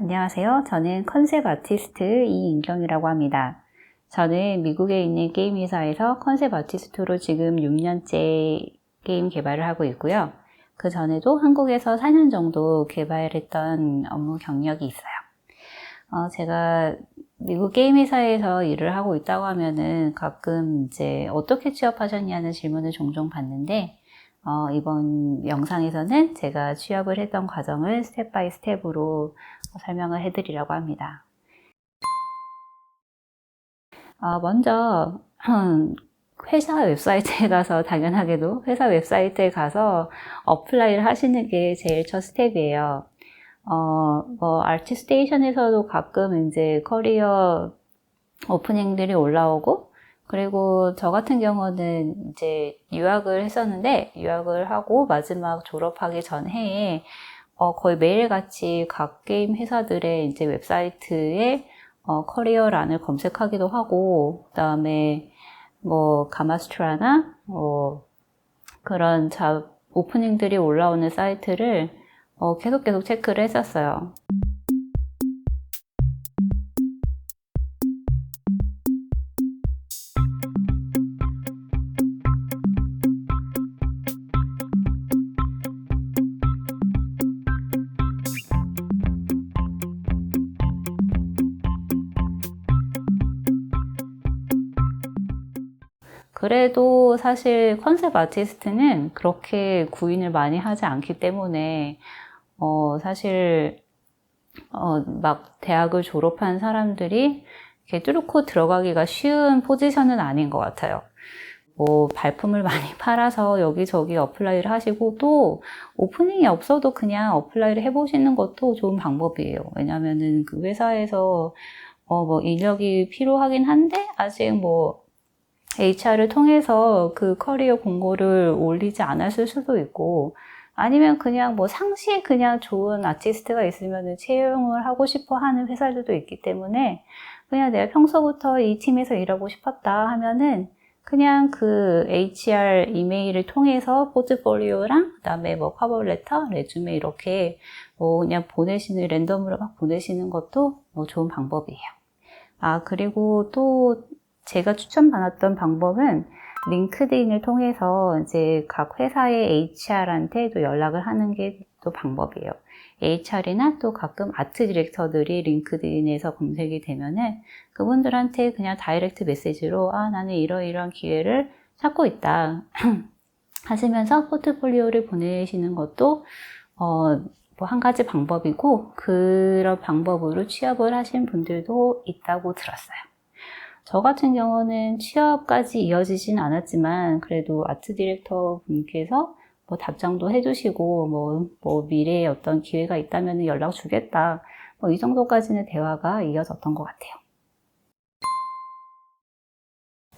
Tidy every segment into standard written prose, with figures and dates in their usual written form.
안녕하세요. 저는 컨셉 아티스트 이인경이라고 합니다. 저는 미국에 있는 게임 회사에서 컨셉 아티스트로 지금 6년째 게임 개발을 하고 있고요. 그 전에도 한국에서 4년 정도 개발했던 업무 경력이 있어요. 제가 미국 게임 회사에서 일을 하고 있다고 하면은 가끔 이제 어떻게 취업하셨냐는 질문을 종종 받는데, 이번 영상에서는 제가 취업을 했던 과정을 스텝 바이 스텝으로 설명을 해드리려고 합니다. 먼저 회사 웹사이트에 가서 당연하게도 회사 웹사이트에 가서 어플라이를 하시는 게 제일 첫 스텝이에요. 아티스테이션에서도 가끔 이제 커리어 오프닝들이 올라오고, 그리고 저 같은 경우는 이제 유학을 했었는데, 유학을 하고 마지막 졸업하기 전 해에 거의 매일같이 각 게임 회사들의 이제 웹사이트에 커리어란을 검색하기도 하고, 그 다음에 가마스트라나 그런 오프닝들이 올라오는 사이트를 계속 체크를 했었어요. 그래도 사실 컨셉 아티스트는 그렇게 구인을 많이 하지 않기 때문에, 사실, 막 대학을 졸업한 사람들이 이렇게 뚫고 들어가기가 쉬운 포지션은 아닌 것 같아요. 발품을 많이 팔아서 여기저기 어플라이를 하시고, 또 오프닝이 없어도 그냥 어플라이를 해보시는 것도 좋은 방법이에요. 왜냐면은 그 회사에서 인력이 필요하긴 한데, 아직 HR을 통해서 그 커리어 공고를 올리지 않았을 수도 있고, 아니면 그냥 상시에 그냥 좋은 아티스트가 있으면 채용을 하고 싶어 하는 회사들도 있기 때문에, 그냥 내가 평소부터 이 팀에서 일하고 싶었다 하면은 그냥 그 HR 이메일을 통해서 포트폴리오랑 그다음에 커버레터, 레주메 이렇게 그냥 랜덤으로 막 보내시는 것도 좋은 방법이에요. 그리고 또 제가 추천받았던 방법은 링크드인을 통해서 이제 각 회사의 HR한테 또 연락을 하는 게 또 방법이에요. HR이나 또 가끔 아트 디렉터들이 링크드인에서 검색이 되면은 그분들한테 그냥 다이렉트 메시지로 나는 이러이러한 기회를 찾고 있다 하시면서 포트폴리오를 보내시는 것도 한 가지 방법이고, 그런 방법으로 취업을 하신 분들도 있다고 들었어요. 저 같은 경우는 취업까지 이어지진 않았지만, 그래도 아트 디렉터 분께서 답장도 해주시고, 미래에 어떤 기회가 있다면 연락 주겠다. 이 정도까지는 대화가 이어졌던 것 같아요.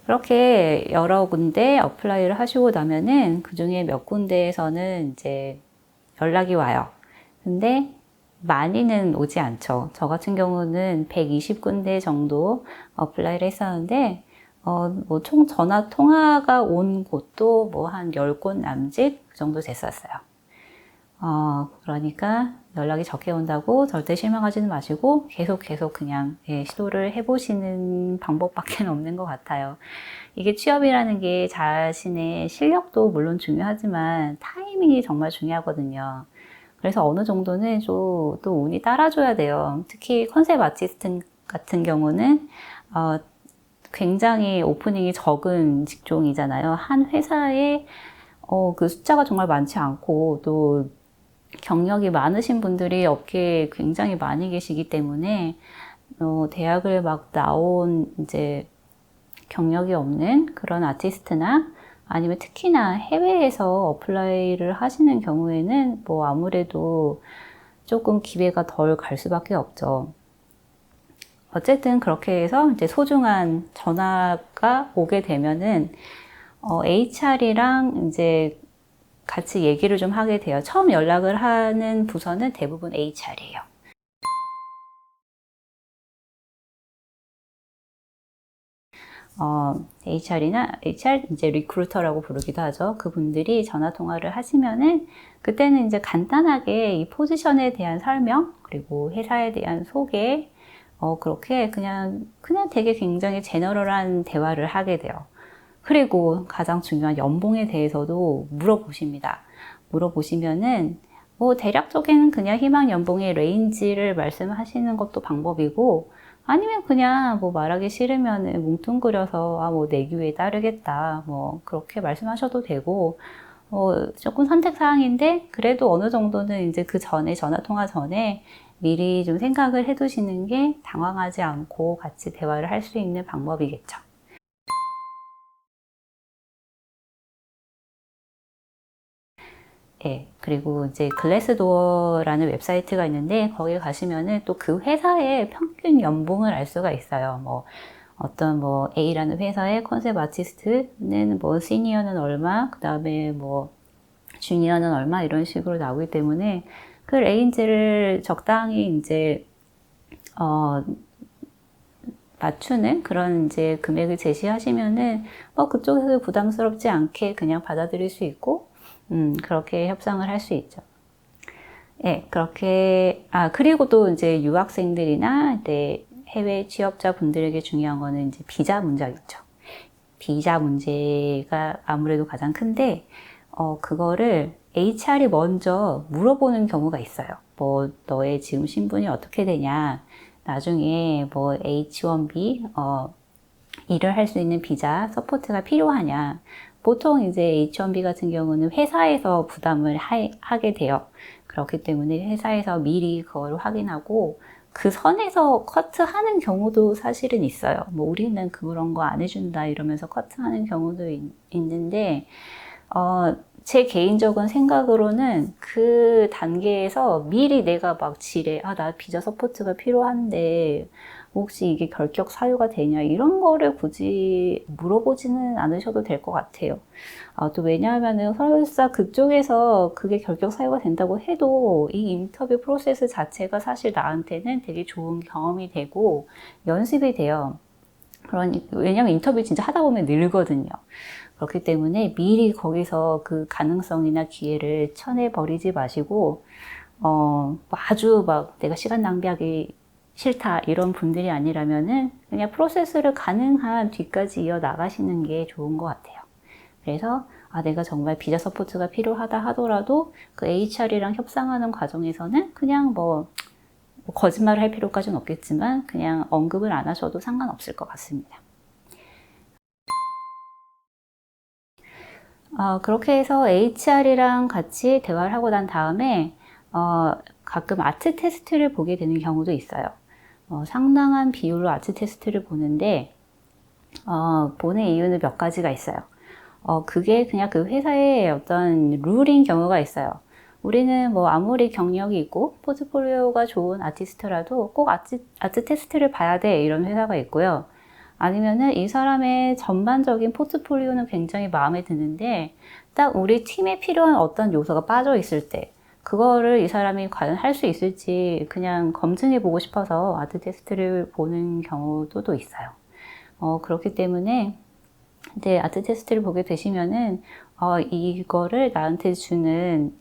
그렇게 여러 군데 어플라이를 하시고 나면은 그 중에 몇 군데에서는 이제 연락이 와요. 근데 많이는 오지 않죠. 저 같은 경우는 120군데 정도 어플라이를 했었는데, 총 전화 통화가 온 곳도 한 10곳 남짓 그 정도 됐었어요. 그러니까 연락이 적게 온다고 절대 실망하지는 마시고 계속 그냥 시도를 해보시는 방법밖에 없는 것 같아요. 이게 취업이라는 게 자신의 실력도 물론 중요하지만 타이밍이 정말 중요하거든요. 그래서 어느 정도는 또 운이 따라줘야 돼요. 특히 컨셉 아티스트 같은 경우는 굉장히 오프닝이 적은 직종이잖아요. 한 회사에 그 숫자가 정말 많지 않고, 또 경력이 많으신 분들이 업계에 굉장히 많이 계시기 때문에 대학을 막 나온 이제 경력이 없는 그런 아티스트나, 아니면 특히나 해외에서 어플라이를 하시는 경우에는 아무래도 조금 기회가 덜 갈 수밖에 없죠. 어쨌든 그렇게 해서 이제 소중한 전화가 오게 되면은 HR이랑 이제 같이 얘기를 좀 하게 돼요. 처음 연락을 하는 부서는 대부분 HR이에요. HR이나 HR 이제 리크루터라고 부르기도 하죠. 그분들이 전화 통화를 하시면은 그때는 이제 간단하게 이 포지션에 대한 설명 그리고 회사에 대한 소개 그렇게 그냥 되게 굉장히 제너럴한 대화를 하게 돼요. 그리고 가장 중요한 연봉에 대해서도 물어보십니다. 물어보시면은 뭐 대략적인 그냥 희망 연봉의 레인지를 말씀하시는 것도 방법이고 아니면 그냥 뭐 말하기 싫으면 뭉뚱그려서 뭐 내규에 따르겠다 뭐 그렇게 말씀하셔도 되고 조금 선택 사항인데 그래도 어느 정도는 이제 그 전에 전화 통화 전에 미리 좀 생각을 해 두시는 게 당황하지 않고 같이 대화를 할 수 있는 방법이겠죠. 예, 그리고 이제 글래스도어라는 웨브사이트가 있는데 거기 가시면은 또 그 회사의 평균 연봉을 알 수가 있어요. 뭐 어떤 뭐 A라는 회사의 컨셉 아티스트는 뭐 시니어는 얼마, 그 다음에 뭐 주니어는 얼마 이런 식으로 나오기 때문에 그 레인지를 적당히 이제 맞추는 그런 이제 금액을 제시하시면은 그쪽에서 부담스럽지 않게 그냥 받아들일 수 있고 그렇게 협상을 할 수 있죠. 예, 그렇게, 그리고 또 이제 유학생들이나 이제 해외 취업자 분들에게 중요한 거는 이제 비자 문제겠죠. 비자 문제가 아무래도 가장 큰데, 그거를 HR이 먼저 물어보는 경우가 있어요. 뭐, 너의 지금 신분이 어떻게 되냐. 나중에 뭐 H1B, 일을 할 수 있는 비자 서포트가 필요하냐. 보통 이제 H1B 같은 경우는 회사에서 부담을 하게 돼요. 그렇기 때문에 회사에서 미리 그걸 확인하고 그 선에서 커트하는 경우도 사실은 있어요. 뭐 우리는 그런 거 안 해준다 이러면서 커트하는 경우도 있는데 제 개인적인 생각으로는 그 단계에서 미리 내가 막 지레, 나 비자 서포트가 필요한데, 혹시 이게 결격 사유가 되냐, 이런 거를 굳이 물어보지는 않으셔도 될 것 같아요. 또 왜냐하면은 설사 그쪽에서 그게 결격 사유가 된다고 해도 이 인터뷰 프로세스 자체가 사실 나한테는 되게 좋은 경험이 되고 연습이 돼요. 왜냐면 인터뷰 진짜 하다 보면 늘거든요. 그렇기 때문에 미리 거기서 그 가능성이나 기회를 쳐내버리지 마시고, 아주 막 내가 시간 낭비하기 싫다 이런 분들이 아니라면은 그냥 프로세스를 가능한 뒤까지 이어 나가시는 게 좋은 것 같아요. 그래서 내가 정말 비자 서포트가 필요하다 하더라도 그 HR이랑 협상하는 과정에서는 그냥 뭐 거짓말을 할 필요까지는 없겠지만 그냥 언급을 안 하셔도 상관없을 것 같습니다. 그렇게 해서 HR이랑 같이 대화를 하고 난 다음에 가끔 아트 테스트를 보게 되는 경우도 있어요. 상당한 비율로 아트 테스트를 보는데 보는 이유는 몇 가지가 있어요. 그게 그냥 그 회사의 어떤 룰인 경우가 있어요. 우리는 뭐 아무리 경력이 있고 포트폴리오가 좋은 아티스트라도 꼭 아트 테스트를 봐야 돼 이런 회사가 있고요. 아니면은 이 사람의 전반적인 포트폴리오는 굉장히 마음에 드는데 딱 우리 팀에 필요한 어떤 요소가 빠져 있을 때 그거를 이 사람이 과연 할 수 있을지 그냥 검증해 보고 싶어서 아트 테스트를 보는 경우도 또 있어요. 그렇기 때문에 이제 아트 테스트를 보게 되시면은 이거를 나한테 주는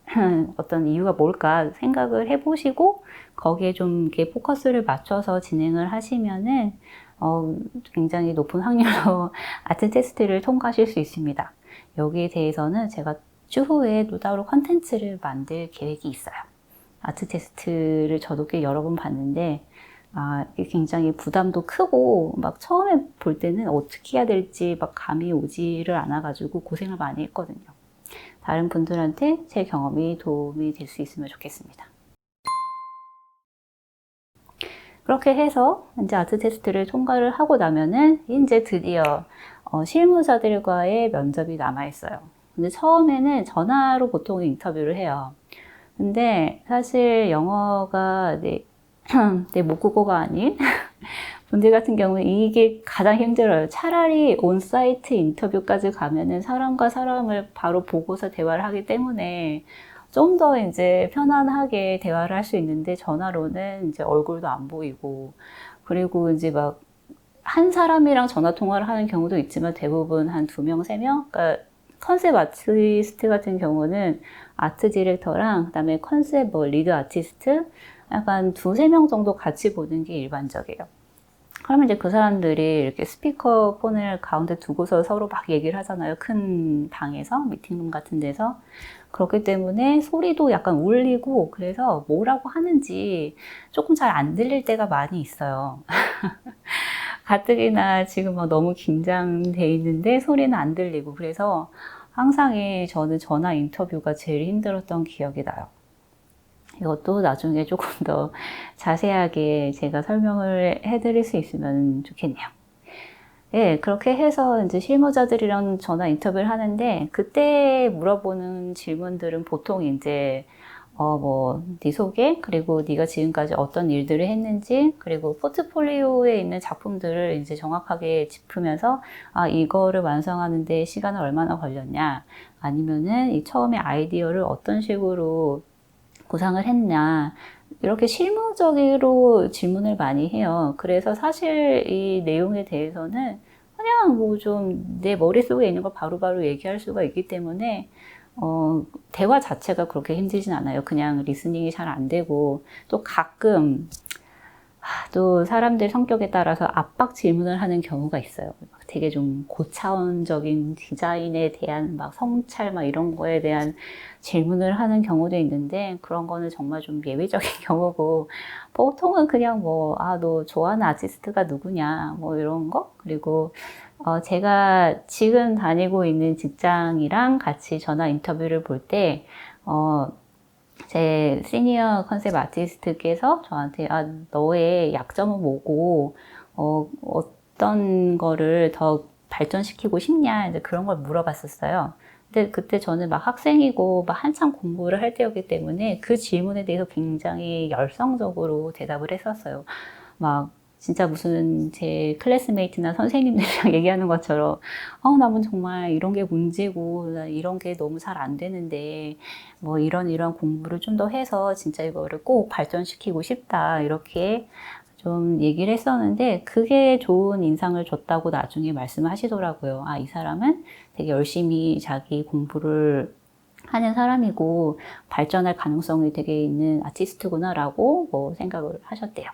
어떤 이유가 뭘까 생각을 해보시고 거기에 좀 이렇게 포커스를 맞춰서 진행을 하시면은 굉장히 높은 확률로 아트 테스트를 통과하실 수 있습니다. 여기에 대해서는 제가 추후에 또 따로 컨텐츠를 만들 계획이 있어요. 아트 테스트를 저도 꽤 여러 번 봤는데 이게 굉장히 부담도 크고 막 처음에 볼 때는 어떻게 해야 될지 막 감이 오지를 않아가지고 고생을 많이 했거든요. 다른 분들한테 제 경험이 도움이 될 수 있으면 좋겠습니다. 그렇게 해서 이제 아트 테스트를 통과를 하고 나면은 이제 드디어 실무자들과의 면접이 남아있어요. 근데 처음에는 전화로 보통 인터뷰를 해요. 근데 사실 영어가 내 모국어가 아닌 분들 같은 경우는 이게 가장 힘들어요. 차라리 온사이트 인터뷰까지 가면은 사람과 사람을 바로 보고서 대화를 하기 때문에 좀 더 이제 편안하게 대화를 할 수 있는데 전화로는 이제 얼굴도 안 보이고 그리고 이제 막 한 사람이랑 전화 통화를 하는 경우도 있지만 대부분 한 2명, 3명? 그러니까 컨셉 아티스트 같은 경우는 아트 디렉터랑 그다음에 컨셉 뭐 리드 아티스트 약간 2-3명 정도 같이 보는 게 일반적이에요. 그러면 이제 그 사람들이 이렇게 스피커 폰을 가운데 두고서 서로 막 얘기를 하잖아요. 큰 방에서, 미팅룸 같은 데서. 그렇기 때문에 소리도 약간 울리고 그래서 뭐라고 하는지 조금 잘 안 들릴 때가 많이 있어요. 가뜩이나 지금 막 너무 긴장돼 있는데 소리는 안 들리고 그래서 항상 저는 전화 인터뷰가 제일 힘들었던 기억이 나요. 이것도 나중에 조금 더 자세하게 제가 설명을 해드릴 수 있으면 좋겠네요. 예, 그렇게 해서 이제 실무자들이랑 전화 인터뷰를 하는데 그때 물어보는 질문들은 보통 이제 네 소개, 그리고 네가 지금까지 어떤 일들을 했는지, 그리고 포트폴리오에 있는 작품들을 이제 정확하게 짚으면서, 아, 이거를 완성하는데 시간은 얼마나 걸렸냐, 아니면은 이 처음에 아이디어를 어떤 식으로 구상을 했냐, 이렇게 실무적으로 질문을 많이 해요. 그래서 사실 이 내용에 대해서는 그냥 뭐 좀 내 머릿속에 있는 걸 바로바로 얘기할 수가 있기 때문에 대화 자체가 그렇게 힘들진 않아요. 그냥 리스닝이 잘 안 되고, 또 가끔, 또 사람들 성격에 따라서 압박 질문을 하는 경우가 있어요. 되게 좀 고차원적인 디자인에 대한 막 성찰 막 이런 거에 대한 질문을 하는 경우도 있는데, 그런 거는 정말 좀 예외적인 경우고, 보통은 그냥 뭐, 아, 너 좋아하는 아티스트가 누구냐, 뭐 이런 거? 그리고 제가 지금 다니고 있는 직장이랑 같이 전화 인터뷰를 볼 때, 제 시니어 컨셉 아티스트께서 저한테, 아, 너의 약점은 뭐고, 어떤 거를 더 발전시키고 싶냐, 이제 그런 걸 물어봤었어요. 근데 그때 저는 막 학생이고, 막 한참 공부를 할 때였기 때문에 그 질문에 대해서 굉장히 열성적으로 대답을 했었어요. 막, 진짜 무슨 제 클래스메이트나 선생님들이랑 얘기하는 것처럼, 나는 정말 이런 게 문제고, 나 이런 게 너무 잘 안 되는데, 뭐 이런 공부를 좀 더 해서 진짜 이거를 꼭 발전시키고 싶다. 이렇게 좀 얘기를 했었는데, 그게 좋은 인상을 줬다고 나중에 말씀하시더라고요. 아, 이 사람은 되게 열심히 자기 공부를 하는 사람이고, 발전할 가능성이 되게 있는 아티스트구나라고 뭐 생각을 하셨대요.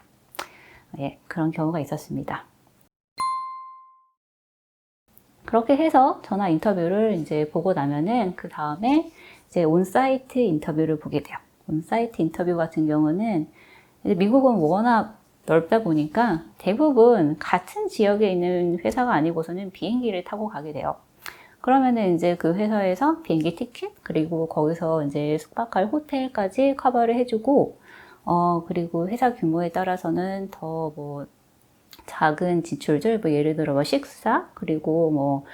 예, 그런 경우가 있었습니다. 그렇게 해서 전화 인터뷰를 이제 보고 나면은 그 다음에 이제 온사이트 인터뷰를 보게 돼요. 온사이트 인터뷰 같은 경우는 이제 미국은 워낙 넓다 보니까 대부분 같은 지역에 있는 회사가 아니고서는 비행기를 타고 가게 돼요. 그러면은 이제 그 회사에서 비행기 티켓, 그리고 거기서 이제 숙박할 호텔까지 커버를 해주고, 그리고 회사 규모에 따라서는 더 뭐 작은 지출들, 뭐 예를 들어 뭐 식사, 그리고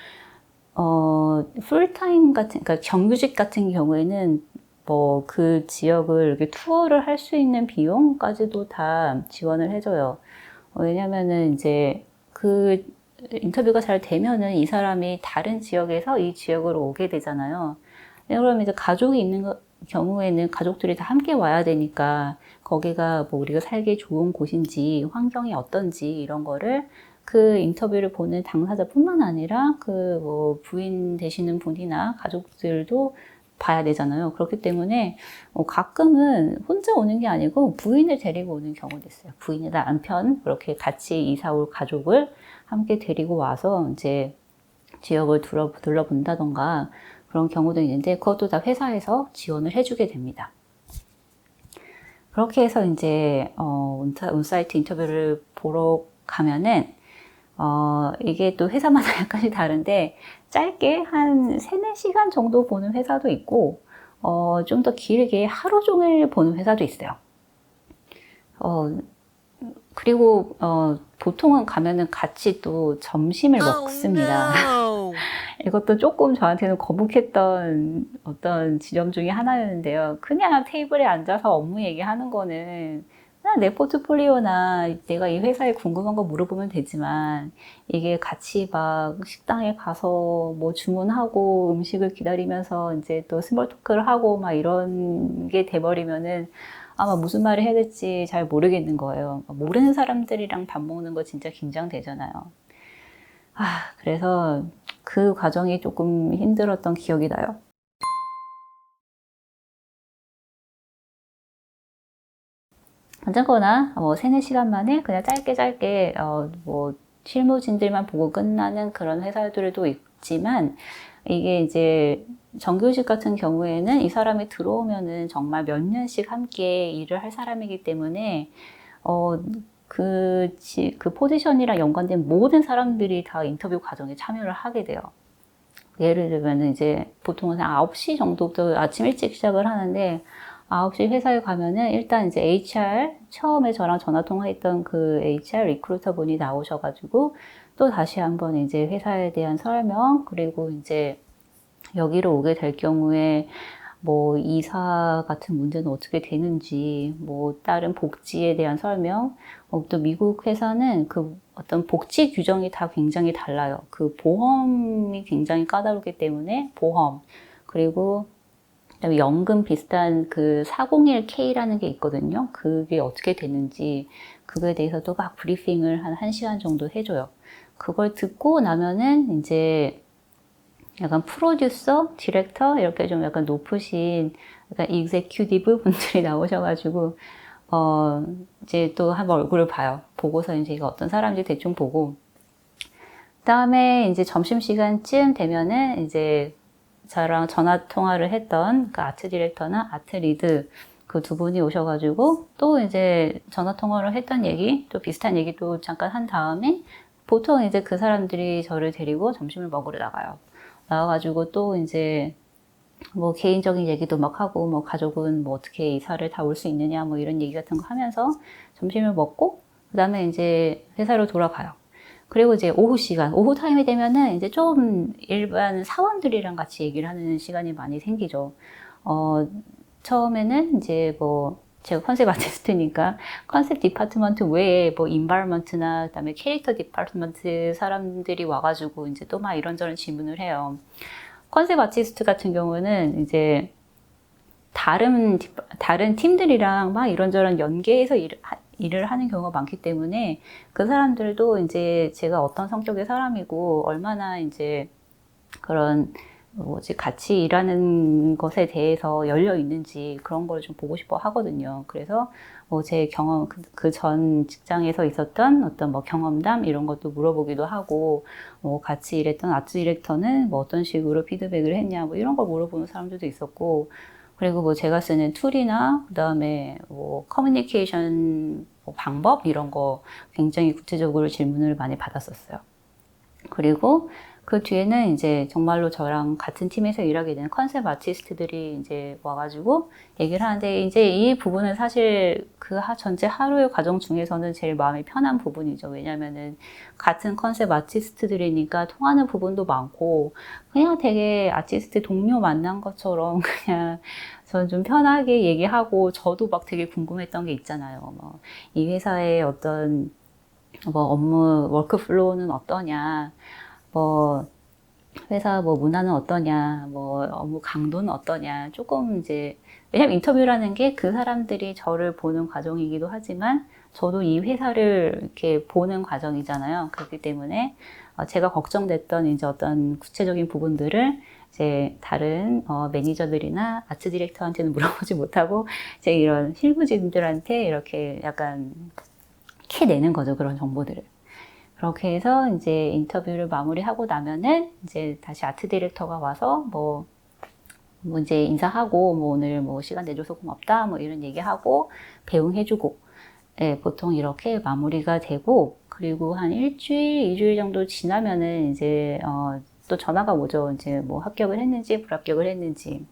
뭐, 풀타임 같은, 그러니까 정규직 같은 경우에는 뭐 그 지역을 이렇게 투어를 할 수 있는 비용까지도 다 지원을 해줘요. 왜냐면은 이제 그 인터뷰가 잘 되면은 이 사람이 다른 지역에서 이 지역으로 오게 되잖아요. 그러면 이제 가족이 있는 경우에는 가족들이 다 함께 와야 되니까 거기가 뭐 우리가 살기 좋은 곳인지 환경이 어떤지 이런 거를 그 인터뷰를 보는 당사자뿐만 아니라 그 뭐 부인 되시는 분이나 가족들도 봐야 되잖아요. 그렇기 때문에 가끔은 혼자 오는 게 아니고 부인을 데리고 오는 경우도 있어요. 부인이나 남편 그렇게 같이 이사 올 가족을 함께 데리고 와서 이제 지역을 둘러본다던가 그런 경우도 있는데 그것도 다 회사에서 지원을 해주게 됩니다. 그렇게 해서 이제 온사이트 인터뷰를 보러 가면은 이게 또 회사마다 약간씩 다른데 짧게 한 3-4시간 정도 보는 회사도 있고 좀 더 길게 하루 종일 보는 회사도 있어요. 그리고 보통은 가면은 같이 또 점심을 먹습니다. Oh, no. 이것도 조금 저한테는 거북했던 어떤 지점 중에 하나였는데요. 그냥 테이블에 앉아서 업무 얘기하는 거는 그냥 내 포트폴리오나 내가 이 회사에 궁금한 거 물어보면 되지만 이게 같이 막 식당에 가서 뭐 주문하고 음식을 기다리면서 이제 또 스몰 토크를 하고 막 이런 게 돼버리면은 아마 무슨 말을 해야 될지 잘 모르겠는 거예요. 모르는 사람들이랑 밥 먹는 거 진짜 긴장되잖아요. 그래서 그 과정이 조금 힘들었던 기억이 나요. 어쨌거나 세네 시간 만에 그냥 짧게 실무진들만 보고 끝나는 그런 회사들도 있지만, 이게 이제 정규직 같은 경우에는 이 사람이 들어오면은 정말 몇 년씩 함께 일을 할 사람이기 때문에 그 포지션이랑 연관된 모든 사람들이 다 인터뷰 과정에 참여를 하게 돼요. 예를 들면 이제 보통은 9시 정도부터 아침 일찍 시작을 하는데, 9시 회사에 가면은 일단 이제 HR, 처음에 저랑 전화 통화했던 그 HR 리크루터 분이 나오셔가지고 또 다시 한번 이제 회사에 대한 설명, 그리고 이제 여기로 오게 될 경우에 뭐 이사 같은 문제는 어떻게 되는지, 뭐 다른 복지에 대한 설명, 또 미국 회사는 그 어떤 복지 규정이 다 굉장히 달라요. 그 보험이 굉장히 까다롭기 때문에 보험, 그리고 그다음에 연금 비슷한 그 401K라는 게 있거든요. 그게 어떻게 되는지 그거에 대해서도 막 브리핑을 한 1시간 정도 해줘요. 그걸 듣고 나면은 이제 약간 프로듀서, 디렉터 이렇게 좀 약간 높으신 약간 익제큐티브 분들이 나오셔가지고 이제 또 한번 얼굴을 봐요. 보고서 이제 이가 어떤 사람인지 대충 보고, 그다음에 이제 점심시간쯤 되면은 이제 저랑 전화 통화를 했던 그 아트 디렉터나 아트 리드 그 두 분이 오셔가지고 또 이제 전화 통화를 했던 얘기, 또 비슷한 얘기도 잠깐 한 다음에 보통 이제 그 사람들이 저를 데리고 점심을 먹으러 나가요. 나와가지고 또 이제 뭐 개인적인 얘기도 막 하고, 뭐 가족은 뭐 어떻게 이사를 다 올 수 있느냐, 뭐 이런 얘기 같은 거 하면서 점심을 먹고, 그 다음에 이제 회사로 돌아가요. 그리고 이제 오후 타임이 되면은 이제 좀 일반 사원들이랑 같이 얘기를 하는 시간이 많이 생기죠. 처음에는 이제 뭐, 제가 컨셉 아티스트니까 컨셉 디파트먼트 외에 뭐 인바이런먼트나 그다음에 캐릭터 디파트먼트 사람들이 와가지고 이제 또 막 이런저런 질문을 해요. 컨셉 아티스트 같은 경우는 이제 다른 팀들이랑 막 이런저런 연계해서 일을 하는 경우가 많기 때문에 그 사람들도 이제 제가 어떤 성격의 사람이고 얼마나 이제 그런 같이 일하는 것에 대해서 열려 있는지 그런 걸 좀 보고 싶어 하거든요. 그래서 제 경험, 그 전 직장에서 있었던 어떤 뭐 경험담 이런 것도 물어보기도 하고, 같이 일했던 아트 디렉터는 뭐 어떤 식으로 피드백을 했냐, 뭐 이런 걸 물어보는 사람들도 있었고, 그리고 뭐 제가 쓰는 툴이나 그다음에 뭐 커뮤니케이션 방법 이런 거 굉장히 구체적으로 질문을 많이 받았었어요. 그리고 그 뒤에는 이제 정말로 저랑 같은 팀에서 일하게 된 컨셉 아티스트들이 이제 와가지고 얘기를 하는데, 이제 이 부분은 사실 그 전체 하루의 과정 중에서는 제일 마음이 편한 부분이죠. 왜냐면은 같은 컨셉 아티스트들이니까 통하는 부분도 많고, 그냥 되게 아티스트 동료 만난 것처럼 그냥 저는 좀 편하게 얘기하고, 저도 막 되게 궁금했던 게 있잖아요. 뭐 이 회사의 어떤 뭐 업무 워크플로우는 어떠냐, 뭐 회사 뭐 문화는 어떠냐, 뭐 업무 강도는 어떠냐, 조금 이제 왜냐면 인터뷰라는 게 그 사람들이 저를 보는 과정이기도 하지만 저도 이 회사를 이렇게 보는 과정이잖아요. 그렇기 때문에 제가 걱정됐던 이제 어떤 구체적인 부분들을 이제 다른 매니저들이나 아트 디렉터한테는 물어보지 못하고 이제 이런 실무진들한테 이렇게 약간 캐내는 거죠, 그런 정보들을. 그렇게 해서 이제 인터뷰를 마무리하고 나면은 이제 다시 아트 디렉터가 와서 뭐 이제 인사하고, 뭐 오늘 뭐 시간 내줘서 고맙다, 뭐 이런 얘기하고 배웅해주고, 예, 보통 이렇게 마무리가 되고, 그리고 한 일주일, 2주일 정도 지나면은 이제 또 전화가 오죠. 이제 뭐 합격을 했는지 불합격을 했는지.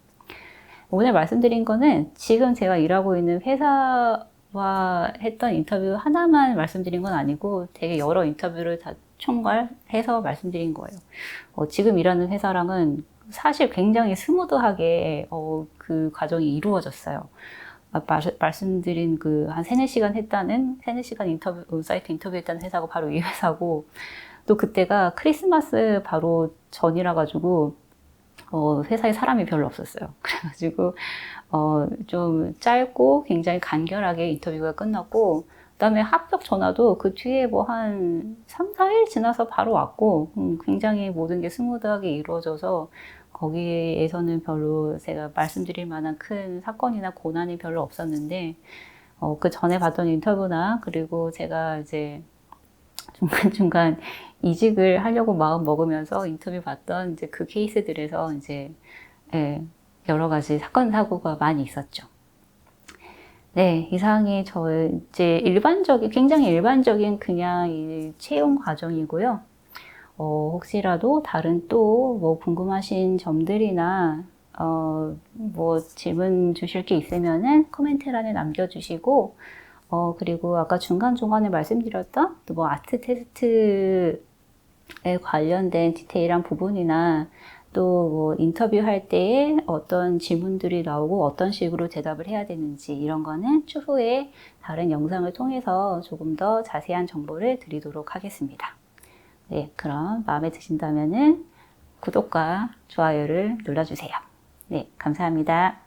오늘 말씀드린 거는 지금 제가 일하고 있는 회사와 했던 인터뷰 하나만 말씀드린 건 아니고 되게 여러 인터뷰를 다 총괄해서 말씀드린 거예요. 지금 일하는 회사랑은 사실 굉장히 스무드하게 그 과정이 이루어졌어요. 말씀드린 그 한 3-4시간 했다는, 3-4시간 인터뷰, 사이트 인터뷰 했다는 회사가 바로 이 회사고, 또 그때가 크리스마스 바로 전이라 가지고 회사에 사람이 별로 없었어요. 그래가지고 좀 짧고 굉장히 간결하게 인터뷰가 끝났고, 그다음에 합격 전화도 그 뒤에 뭐 한 3, 4일 지나서 바로 왔고, 굉장히 모든 게 스무드하게 이루어져서 거기에서는 별로 제가 말씀드릴 만한 큰 사건이나 고난이 별로 없었는데, 그 전에 봤던 인터뷰나, 그리고 제가 이제 중간중간 이직을 하려고 마음 먹으면서 인터뷰 봤던 이제 그 케이스들에서 이제, 예, 여러 가지 사건, 사고가 많이 있었죠. 네, 이상이 이제 굉장히 일반적인 그냥 이 채용 과정이고요. 혹시라도 다른 또 뭐 궁금하신 점들이나, 뭐 질문 주실 게 있으면은 코멘트란에 남겨주시고, 그리고 아까 중간중간에 말씀드렸던 또 뭐 아트 테스트에 관련된 디테일한 부분이나 또 뭐 인터뷰할 때에 어떤 질문들이 나오고 어떤 식으로 대답을 해야 되는지 이런 거는 추후에 다른 영상을 통해서 조금 더 자세한 정보를 드리도록 하겠습니다. 네, 그럼 마음에 드신다면은 구독과 좋아요를 눌러주세요. 네, 감사합니다.